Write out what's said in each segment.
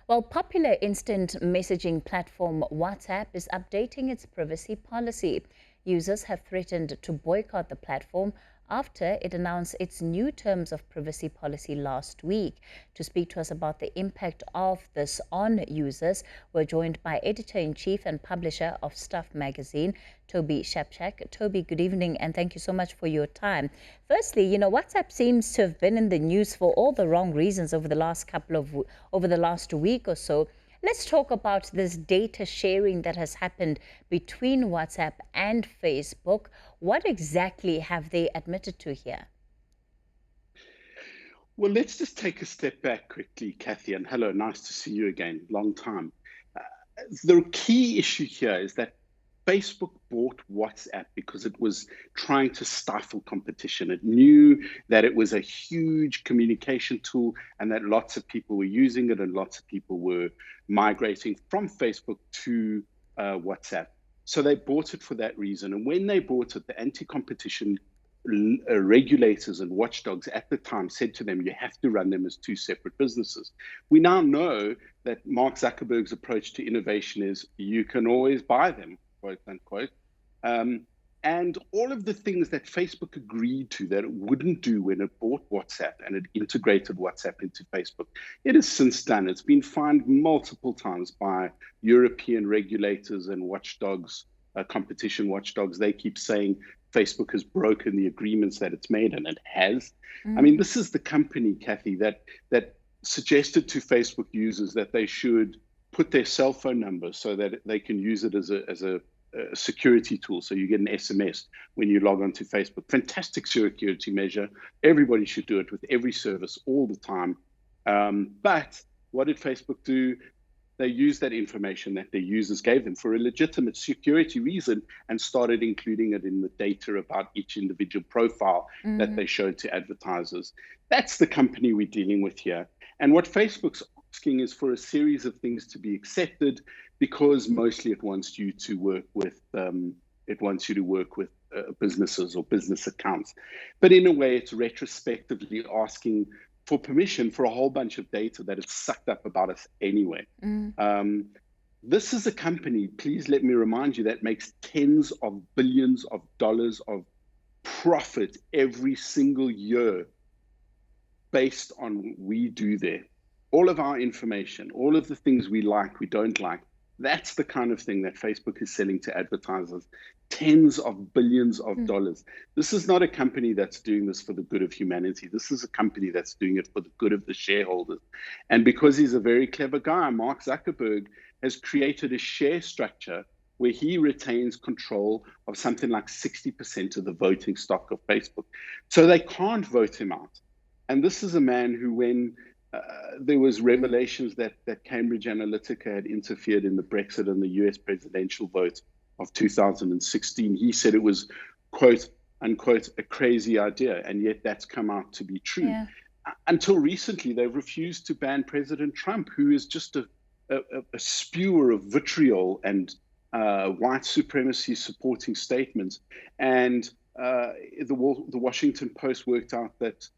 Well, popular instant messaging platform WhatsApp is updating its privacy policy. Users have threatened to boycott the platform after it announced its new terms of privacy policy last week. To speak to us about the impact of this on users, we're joined by editor-in-chief and publisher of Stuff magazine, Toby Shapshak. Toby, good evening, and thank you so much for your time. Firstly, WhatsApp seems to have been in the news for all the wrong reasons over the last week or so. Let's talk about this data sharing that has happened between WhatsApp and Facebook. What exactly have they admitted to here? Well, let's just take a step back quickly, Kathy, and hello, nice to see you again. Long time. The key issue here is that Facebook bought WhatsApp because it was trying to stifle competition. It knew that it was a huge communication tool and that lots of people were using it and lots of people were migrating from Facebook to WhatsApp. So they bought it for that reason. And when they bought it, the anti-competition regulators and watchdogs at the time said to them, you have to run them as two separate businesses. We now know that Mark Zuckerberg's approach to innovation is you can always buy them, quote unquote. And all of the things that Facebook agreed to that it wouldn't do when it bought WhatsApp and it integrated WhatsApp into Facebook, it has since done. It's been fined multiple times by European regulators and watchdogs, competition watchdogs. They keep saying Facebook has broken the agreements that it's made, and it has. I mean, this is the company, Kathy, that suggested to Facebook users that they should put their cell phone number so that they can use it as a security tool. So you get an SMS when you log onto Facebook. Fantastic security measure. Everybody should do it with every service all the time. But what did Facebook do? They used that information that their users gave them for a legitimate security reason and started including it in the data about each individual profile that they showed to advertisers. That's the company we're dealing with here. And what Facebook's asking is for a series of things to be accepted because mostly it wants you to work with businesses or business accounts. But in a way, it's retrospectively asking for permission for a whole bunch of data that it's sucked up about us anyway. This is a company, please let me remind you, that makes tens of billions of dollars of profit every single year based on what we do there. All of our information, all of the things we like, we don't like, that's the kind of thing that Facebook is selling to advertisers. Tens of billions of dollars. This is not a company that's doing this for the good of humanity. This is a company that's doing it for the good of the shareholders. And because he's a very clever guy, Mark Zuckerberg has created a share structure where he retains control of something like 60% of the voting stock of Facebook. So they can't vote him out. And this is a man who, when there was revelations that Cambridge Analytica had interfered in the Brexit and the US presidential vote of 2016. He said it was, quote unquote, a crazy idea. And yet that's come out to be true. Yeah. Until recently, they've refused to ban President Trump, who is just a spewer of vitriol and white supremacy supporting statements. And the Washington Post worked out that,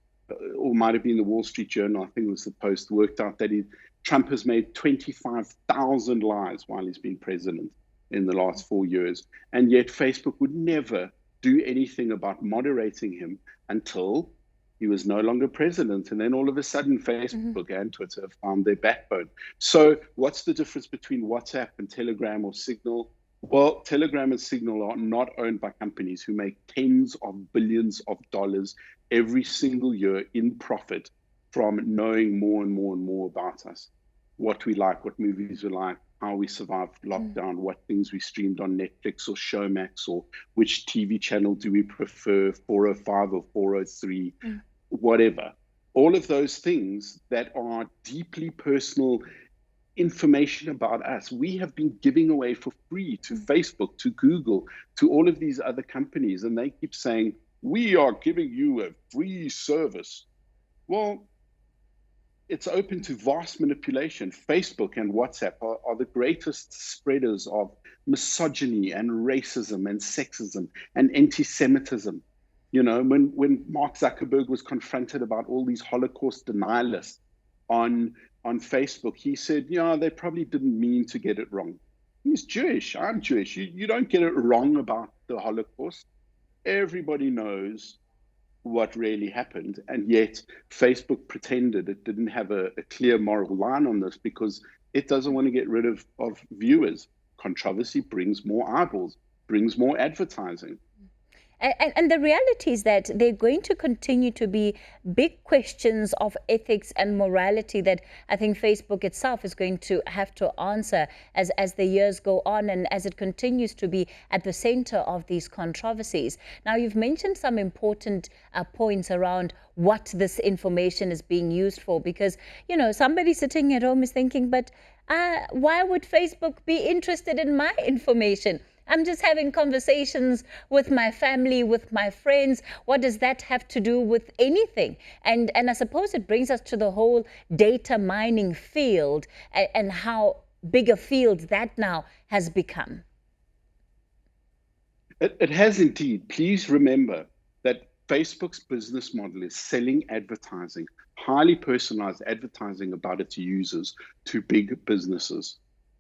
or might have been the Wall Street Journal, I think it was the Post, worked out that Trump has made 25,000 lies while he's been president in the last 4 years. And yet Facebook would never do anything about moderating him until he was no longer president. And then all of a sudden, Facebook and Twitter have found their backbone. So what's the difference between WhatsApp and Telegram or Signal? Well, Telegram and Signal are not owned by companies who make tens of billions of dollars every single year in profit from knowing more and more and more about us, what we like, what movies we like, how we survived lockdown, what things we streamed on Netflix or Showmax, or which TV channel do we prefer, 405 or 403, whatever. All of those things that are deeply personal information about us, we have been giving away for free to Facebook, to Google, to all of these other companies. And they keep saying, we are giving you a free service. Well, it's open to vast manipulation. Facebook and WhatsApp are the greatest spreaders of misogyny and racism and sexism and anti-Semitism. You know, when Mark Zuckerberg was confronted about all these Holocaust denialists on on Facebook, he said, yeah, they probably didn't mean to get it wrong. He's Jewish. I'm Jewish. You don't get it wrong about the Holocaust. Everybody knows what really happened. And yet Facebook pretended it didn't have a clear moral line on this because it doesn't want to get rid of viewers. Controversy brings more eyeballs, brings more advertising. And the reality is that they're going to continue to be big questions of ethics and morality that I think Facebook itself is going to have to answer as the years go on and as it continues to be at the center of these controversies. Now, you've mentioned some important points around what this information is being used for, because, somebody sitting at home is thinking, but why would Facebook be interested in my information? I'm just having conversations with my family, with my friends. What does that have to do with anything? And I suppose it brings us to the whole data mining field and how big a field that now has become. It has indeed. Please remember that Facebook's business model is selling advertising, highly personalized advertising about its users to big businesses.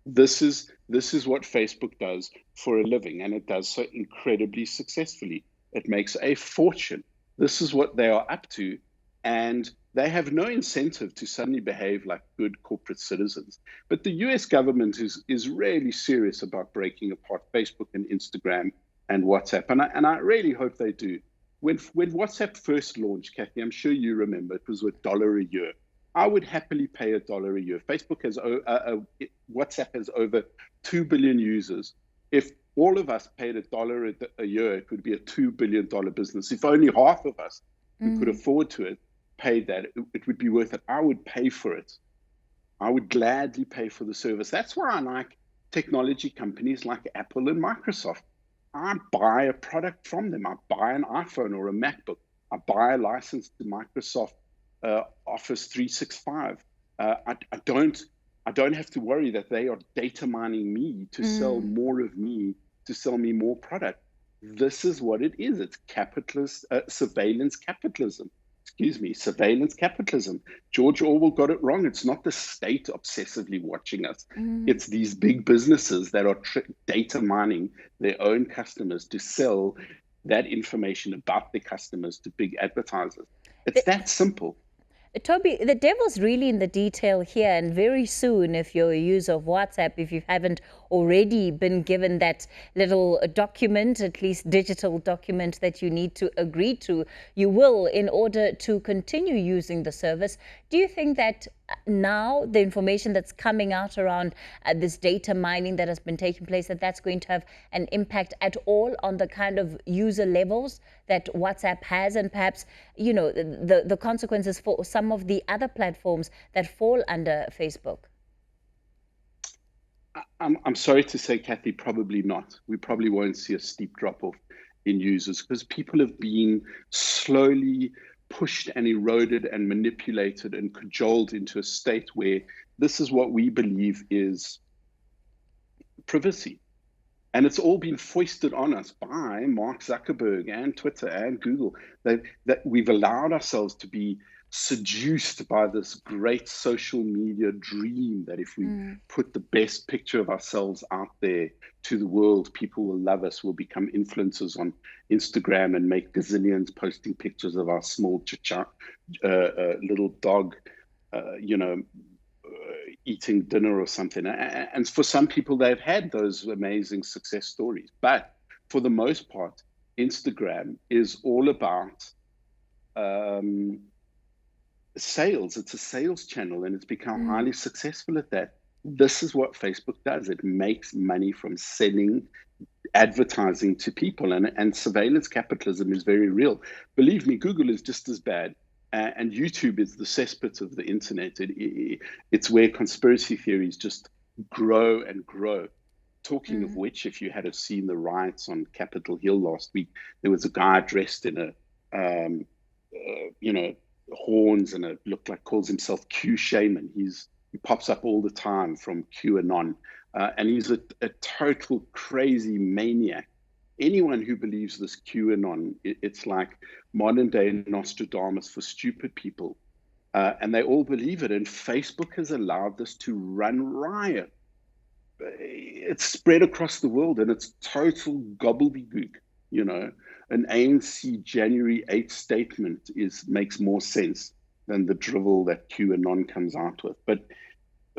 This is what Facebook does for a living, and it does so incredibly successfully. It makes a fortune. This is what they are up to, and they have no incentive to suddenly behave like good corporate citizens. But the US government is really serious about breaking apart Facebook and Instagram and WhatsApp, and I really hope they do. When WhatsApp first launched, Kathy, I'm sure you remember, it was $1 a year. I would happily pay $1 a year. Facebook has WhatsApp has over 2 billion users. If all of us paid $1 a year, it would be a $2 billion business. If only half of us who could afford to paid that, it would be worth it. I would pay for it. I would gladly pay for the service. That's why I like technology companies like Apple and Microsoft. I buy a product from them. I buy an iPhone or a MacBook. I buy a license to Microsoft Office 365. I don't have to worry that they are data mining me to sell more of me, to sell me more product. This is what it is. It's capitalist surveillance capitalism. Surveillance capitalism. George Orwell got it wrong. It's not the state obsessively watching us. It's these big businesses that are data mining their own customers to sell that information about their customers to big advertisers. It's that simple. Toby, the devil's really in the detail here, and very soon, if you're a user of WhatsApp, if you haven't already been given that little document, at least digital document that you need to agree to, you will in order to continue using the service. Do you think that now the information that's coming out around this data mining that has been taking place, that's going to have an impact at all on the kind of user levels that WhatsApp has, and perhaps, the consequences for some of the other platforms that fall under Facebook? I'm sorry to say, Kathy, probably not. We probably won't see a steep drop-off in users because people have been slowly pushed and eroded and manipulated and cajoled into a state where this is what we believe is privacy. And it's all been foisted on us by Mark Zuckerberg and Twitter and Google, that we've allowed ourselves to be seduced by this great social media dream that if we put the best picture of ourselves out there to the world, people will love us. We'll become influencers on Instagram and make gazillions posting pictures of our small little dog, eating dinner or something. And for some people, they've had those amazing success stories. But for the most part, Instagram is all about sales. It's a sales channel, and it's become highly successful at that. This is what Facebook does. It makes money from selling advertising to people, and surveillance capitalism is very real. Believe me, Google is just as bad. And YouTube is the cesspit of the internet. It's where conspiracy theories just grow and grow. Talking of which, if you had seen the riots on Capitol Hill last week, there was a guy dressed in horns, and it looked like calls himself Q Shaman. He pops up all the time from QAnon, and he's a total crazy maniac. Anyone who believes this QAnon, it's like modern day Nostradamus for stupid people. And they all believe it. And Facebook has allowed this to run riot. It's spread across the world, and it's total gobbledygook. An ANC January 8th statement makes more sense than the drivel that QAnon comes out with. But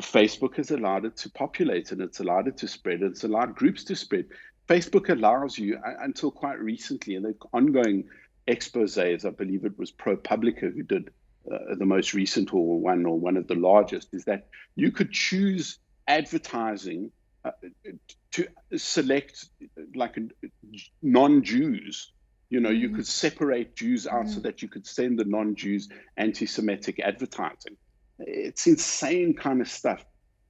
Facebook has allowed it to populate, and it's allowed it to spread, and it's allowed groups to spread. Facebook allows you, until quite recently, and the ongoing exposés, I believe it was ProPublica who did the most recent one of the largest, is that you could choose advertising to select like non-Jews. You could separate Jews out so that you could send the non-Jews anti-Semitic advertising. It's insane kind of stuff.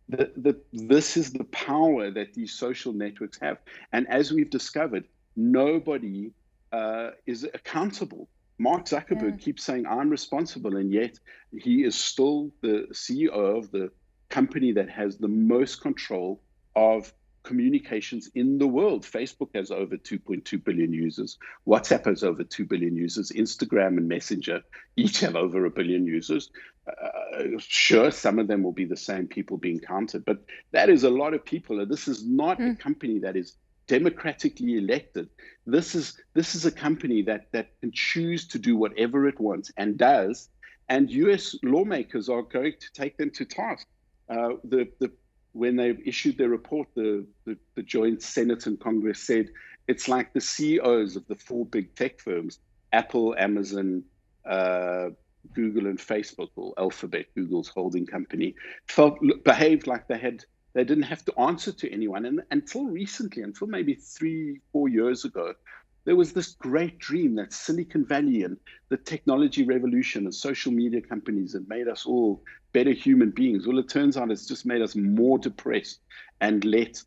This is the power that these social networks have. And as we've discovered, nobody is accountable. Mark Zuckerberg keeps saying, I'm responsible, and yet he is still the CEO of the company that has the most control of communications in the world. Facebook has over 2.2 billion users. WhatsApp has over 2 billion users. Instagram and Messenger each have over 1 billion users. Sure, some of them will be the same people being counted, but that is a lot of people. And this is not a company that is democratically elected. This is a company that can choose to do whatever it wants and does. And US lawmakers are going to take them to task. When they issued their report, the joint Senate and Congress said it's like the CEOs of the 4 big tech firms, Apple, Amazon, Google, and Facebook, or Alphabet, Google's holding company, behaved like they didn't have to answer to anyone. And until recently, until maybe 3-4 years ago, there was this great dream that Silicon Valley and the technology revolution and social media companies had made us all better human beings. Well, it turns out it's just made us more depressed and let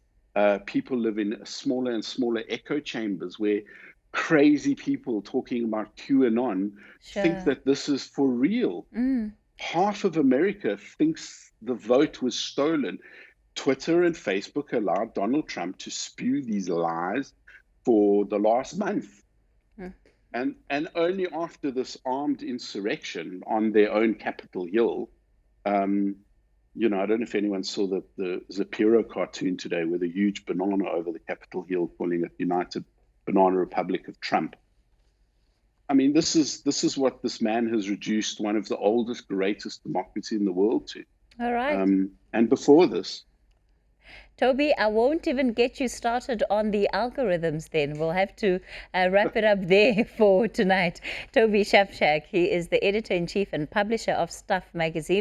people live in smaller and smaller echo chambers where crazy people talking about QAnon think that this is for real. Half of America thinks the vote was stolen. Twitter and Facebook allowed Donald Trump to spew these lies for the last month. And only after this armed insurrection on their own Capitol Hill, I don't know if anyone saw the Zapiro cartoon today with a huge banana over the Capitol Hill calling it United Banana Republic of Trump. I mean, this is what this man has reduced one of the oldest, greatest democracy in the world to. All right. And before this, Toby, I won't even get you started on the algorithms then. We'll have to wrap it up there for tonight. Toby Shapshak, he is the editor-in-chief and publisher of Stuff magazine.